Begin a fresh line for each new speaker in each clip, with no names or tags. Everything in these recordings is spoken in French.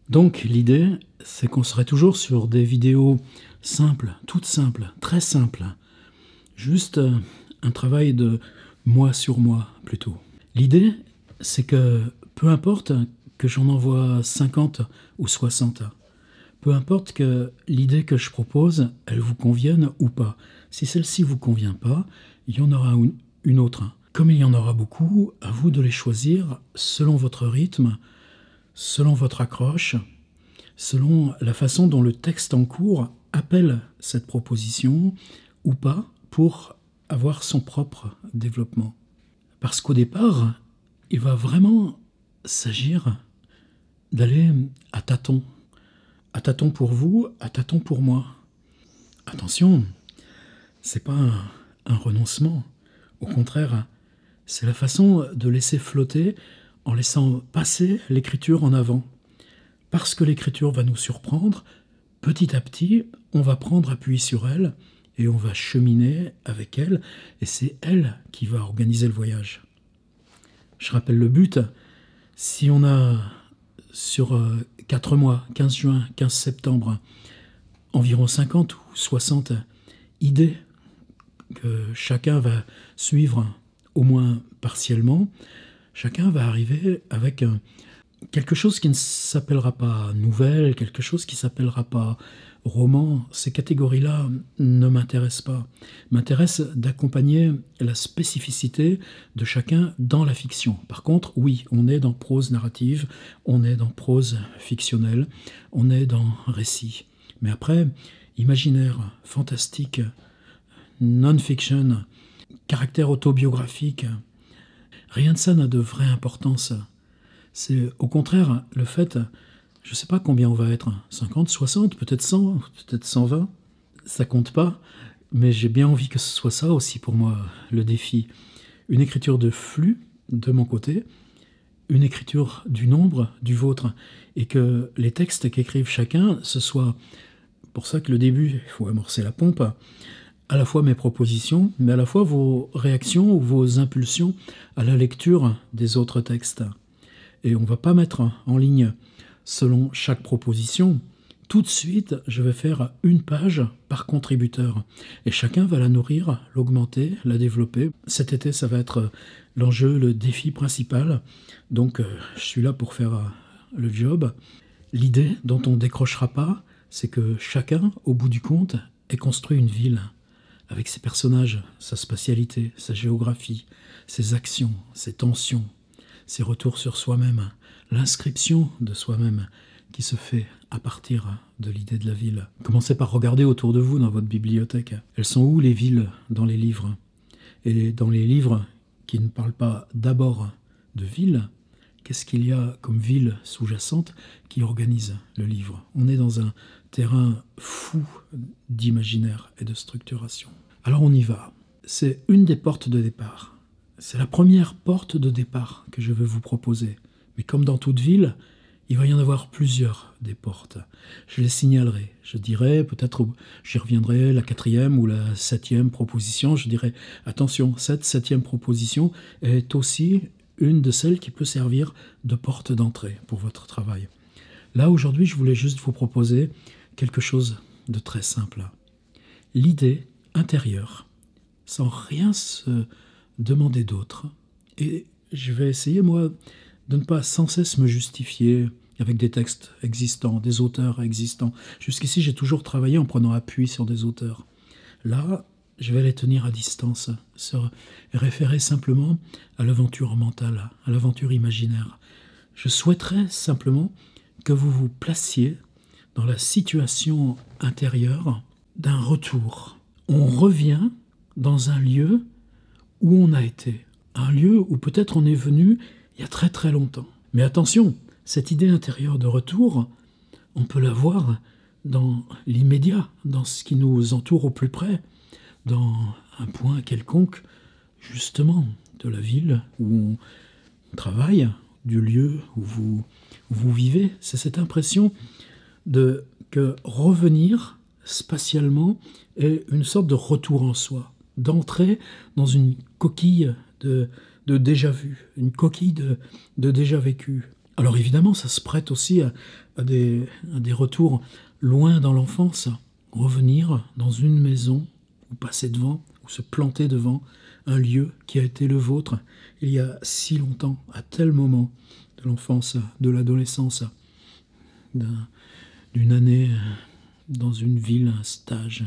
Donc l'idée, c'est qu'on serait toujours sur des vidéos simples, toutes simples, très simples. Juste un travail de moi sur moi, plutôt. L'idée, c'est que peu importe que j'en envoie 50 ou 60, peu importe que l'idée que je propose, elle vous convienne ou pas. Si celle-ci vous convient pas, il y en aura une autre. Comme il y en aura beaucoup, à vous de les choisir selon votre rythme, selon votre accroche, selon la façon dont le texte en cours appelle cette proposition ou pas pour avoir son propre développement. Parce qu'au départ, il va vraiment s'agir d'aller à tâtons. À tâtons pour vous, à tâtons pour moi. Attention, c'est pas un renoncement. Au contraire, c'est la façon de laisser flotter en laissant passer l'écriture en avant. Parce que l'écriture va nous surprendre, petit à petit, on va prendre appui sur elle et on va cheminer avec elle, et c'est elle qui va organiser le voyage. Je rappelle le but, si on a sur 4 mois, 15 juin, 15 septembre, environ 50 ou 60 idées que chacun va suivre au moins partiellement, chacun va arriver avec quelque chose qui ne s'appellera pas nouvelle, quelque chose qui ne s'appellera pas roman. Ces catégories-là ne m'intéressent pas. M'intéresse d'accompagner la spécificité de chacun dans la fiction. Par contre, oui, on est dans prose narrative, on est dans prose fictionnelle, on est dans récit. Mais après, imaginaire, fantastique, non-fiction, caractère autobiographique, rien de ça n'a de vraie importance. C'est au contraire le fait, je ne sais pas combien on va être, 50, 60, peut-être 100, peut-être 120, ça compte pas, mais j'ai bien envie que ce soit ça aussi pour moi, le défi. Une écriture de flux, de mon côté, une écriture du nombre, du vôtre, et que les textes qu'écrivent chacun, ce soit, pour ça que le début, il faut amorcer la pompe, à la fois mes propositions, mais à la fois vos réactions ou vos impulsions à la lecture des autres textes. Et on ne va pas mettre en ligne selon chaque proposition. Tout de suite, je vais faire une page par contributeur. Et chacun va la nourrir, l'augmenter, la développer. Cet été, ça va être l'enjeu, le défi principal. Donc, je suis là pour faire le job. L'idée dont on ne décrochera pas, c'est que chacun, au bout du compte, ait construit une ville. Avec ses personnages, sa spatialité, sa géographie, ses actions, ses tensions, ses retours sur soi-même, l'inscription de soi-même qui se fait à partir de l'idée de la ville. Commencez par regarder autour de vous dans votre bibliothèque. Elles sont où les villes dans les livres? Et dans les livres qui ne parlent pas d'abord de ville, qu'est-ce qu'il y a comme ville sous-jacente qui organise le livre? On est dans un terrain fou d'imaginaire et de structuration. Alors on y va. C'est une des portes de départ. C'est la première porte de départ que je veux vous proposer. Mais comme dans toute ville, il va y en avoir plusieurs des portes. Je les signalerai. Je dirai, peut-être j'y reviendrai, la 4e ou la 7e proposition. Je dirai, attention, cette 7e proposition est aussi une de celles qui peut servir de porte d'entrée pour votre travail. Là, aujourd'hui, je voulais juste vous proposer quelque chose de très simple. L'idée intérieure, sans rien se demander d'autre. Et je vais essayer, moi, de ne pas sans cesse me justifier avec des textes existants, des auteurs existants. Jusqu'ici, j'ai toujours travaillé en prenant appui sur des auteurs. Là, je vais les tenir à distance, se référer simplement à l'aventure mentale, à l'aventure imaginaire. Je souhaiterais simplement que vous vous placiez dans la situation intérieure d'un retour. On revient dans un lieu où on a été, un lieu où peut-être on est venu il y a très très longtemps. Mais attention, cette idée intérieure de retour, on peut la voir dans l'immédiat, dans ce qui nous entoure au plus près, dans un point quelconque, justement, de la ville où on travaille, du lieu où vous vivez. C'est cette impression que revenir spatialement est une sorte de retour en soi, d'entrer dans une coquille de déjà vu, une coquille de déjà vécu. Alors évidemment, ça se prête aussi à des retours loin dans l'enfance. Revenir dans une maison, ou passer devant, ou se planter devant un lieu qui a été le vôtre il y a si longtemps, à tel moment de l'enfance, de l'adolescence, d'une année dans une ville, un stage,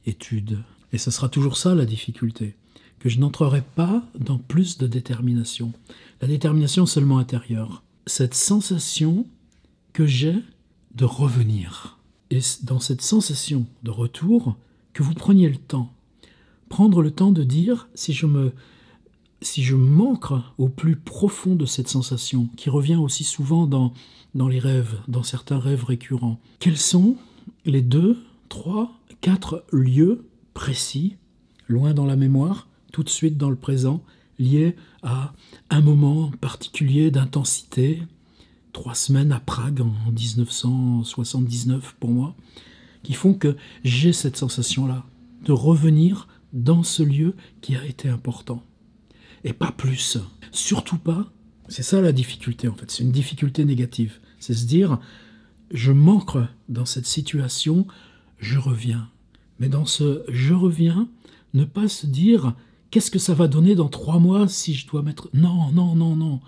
études. Et ce sera toujours ça la difficulté, que je n'entrerai pas dans plus de détermination. La détermination seulement intérieure. Cette sensation que j'ai de revenir. Et dans cette sensation de retour, que vous preniez le temps. Prendre le temps de dire, si je m'ancre au plus profond de cette sensation, qui revient aussi souvent dans les rêves, dans certains rêves récurrents, quels sont les 2, 3, 4 lieux précis, loin dans la mémoire, tout de suite dans le présent, liés à un moment particulier d'intensité, 3 semaines à Prague en 1979 pour moi, qui font que j'ai cette sensation-là, de revenir dans ce lieu qui a été important. Et pas plus. Surtout pas, c'est ça la difficulté en fait, c'est une difficulté négative. C'est se dire, je m'ancre dans cette situation, je reviens. Mais dans ce « je reviens », ne pas se dire « qu'est-ce que ça va donner dans 3 mois si je dois mettre… » Non, non, non, non.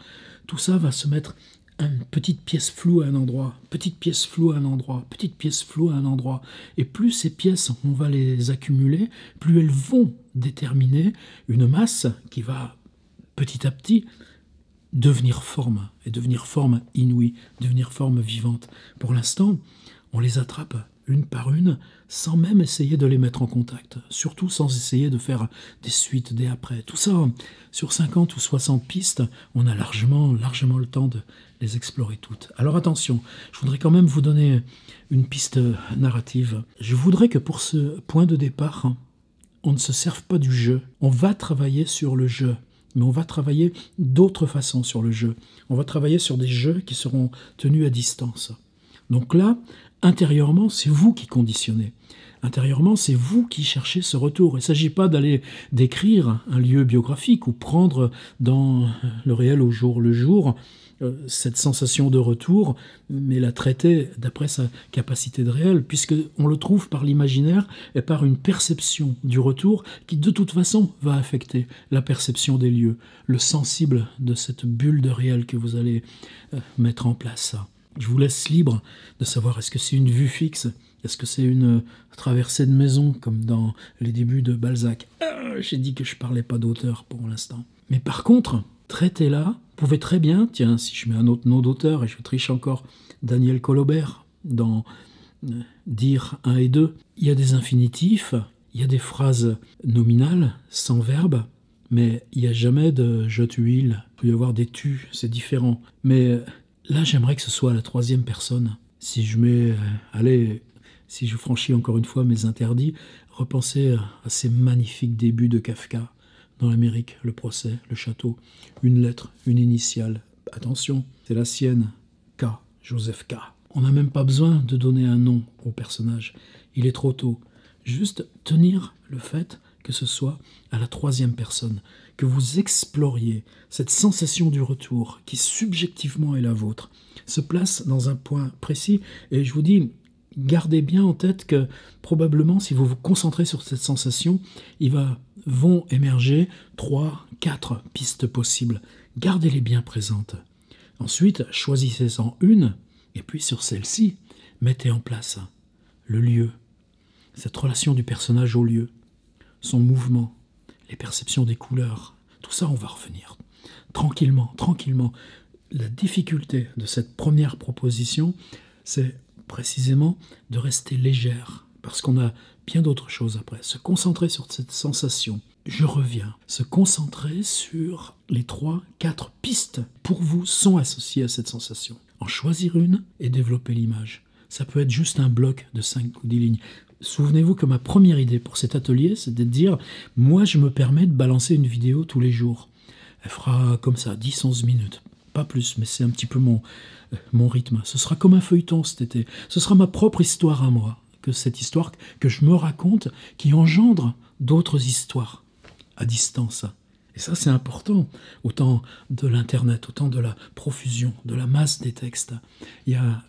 Tout ça va se mettre une petite pièce floue à un endroit, petite pièce floue à un endroit, petite pièce floue à un endroit. Et plus ces pièces, on va les accumuler, plus elles vont déterminer une masse qui va petit à petit devenir forme, et devenir forme inouïe, devenir forme vivante. Pour l'instant, on les attrape une par une, sans même essayer de les mettre en contact, surtout sans essayer de faire des suites, des après. Tout ça, sur 50 ou 60 pistes, on a largement le temps de les explorer toutes. Alors attention, je voudrais quand même vous donner une piste narrative. Je voudrais que pour ce point de départ, on ne se serve pas du jeu. On va travailler sur le jeu, mais on va travailler d'autres façons sur le jeu. On va travailler sur des jeux qui seront tenus à distance. Donc là, intérieurement, c'est vous qui conditionnez. Intérieurement, c'est vous qui cherchez ce retour. Il ne s'agit pas d'aller décrire un lieu biographique ou prendre dans le réel au jour le jour cette sensation de retour, mais la traiter d'après sa capacité de réel, puisqu'on le trouve par l'imaginaire et par une perception du retour qui, de toute façon, va affecter la perception des lieux, le sensible de cette bulle de réel que vous allez mettre en place. Je vous laisse libre de savoir est-ce que c'est une vue fixe, est-ce que c'est une traversée de maison, comme dans les débuts de Balzac. J'ai dit que je ne parlais pas d'auteur pour l'instant. Mais par contre, traitez-la, vous pouvez très bien, tiens, si je mets un autre nom d'auteur, et je triche encore, Daniel Colobert, dans Dire 1 et 2, il y a des infinitifs, il y a des phrases nominales, sans verbe, mais il n'y a jamais de « je, tu, il ». Il peut y avoir des « tu », c'est différent. Mais là, j'aimerais que ce soit à la 3e personne. Si je mets, si je franchis encore une fois mes interdits, repensez à ces magnifiques débuts de Kafka dans l'Amérique, le procès, le château, une lettre, une initiale. Attention, c'est la sienne, K, Joseph K. On n'a même pas besoin de donner un nom au personnage. Il est trop tôt. Juste tenir le fait que ce soit à la 3e personne, que vous exploriez cette sensation du retour qui subjectivement est la vôtre, se place dans un point précis. Et je vous dis, gardez bien en tête que probablement si vous vous concentrez sur cette sensation, vont émerger 3, 4 pistes possibles. Gardez-les bien présentes. Ensuite, choisissez-en une, et puis sur celle-ci, mettez en place le lieu, cette relation du personnage au lieu, son mouvement, les perceptions des couleurs. Tout ça, on va revenir. Tranquillement, tranquillement. La difficulté de cette première proposition, c'est précisément de rester légère, parce qu'on a bien d'autres choses après. Se concentrer sur cette sensation. Je reviens. Se concentrer sur les 3, 4 pistes pour vous sont associées à cette sensation. En choisir une et développer l'image. Ça peut être juste un bloc de 5 ou 10 lignes. Souvenez-vous que ma première idée pour cet atelier, c'était de dire « Moi, je me permets de balancer une vidéo tous les jours. » Elle fera comme ça, 10-11 minutes. Pas plus, mais c'est un petit peu mon rythme. Ce sera comme un feuilleton cet été. Ce sera ma propre histoire à moi, que cette histoire que je me raconte, qui engendre d'autres histoires à distance. Et ça, c'est important, autant de l'Internet, autant de la profusion, de la masse des textes. Il y a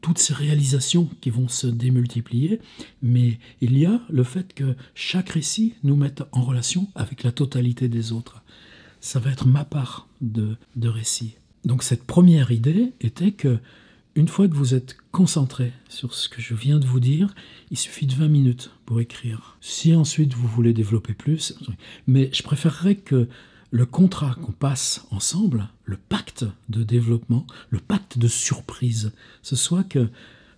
toutes ces réalisations qui vont se démultiplier, mais il y a le fait que chaque récit nous mette en relation avec la totalité des autres. Ça va être ma part de récit. Donc cette première idée était que une fois que vous êtes concentré sur ce que je viens de vous dire, il suffit de 20 minutes pour écrire. Si ensuite vous voulez développer plus, mais je préférerais que le contrat qu'on passe ensemble, le pacte de développement, le pacte de surprise, ce soit que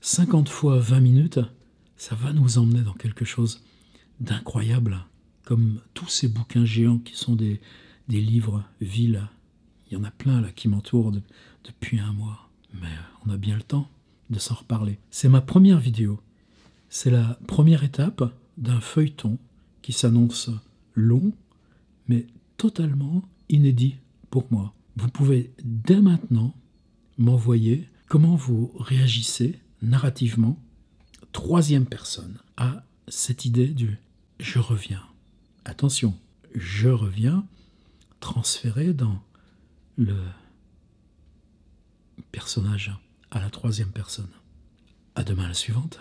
50 fois 20 minutes, ça va nous emmener dans quelque chose d'incroyable, comme tous ces bouquins géants qui sont des livres viles. Il y en a plein là qui m'entourent depuis un mois. Mais on a bien le temps de s'en reparler. C'est ma première vidéo. C'est la première étape d'un feuilleton qui s'annonce long, mais totalement inédit pour moi. Vous pouvez dès maintenant m'envoyer comment vous réagissez narrativement, troisième personne, à cette idée du « je reviens ». Attention, « je reviens » transféré dans le personnage à la troisième personne. À demain la suivante.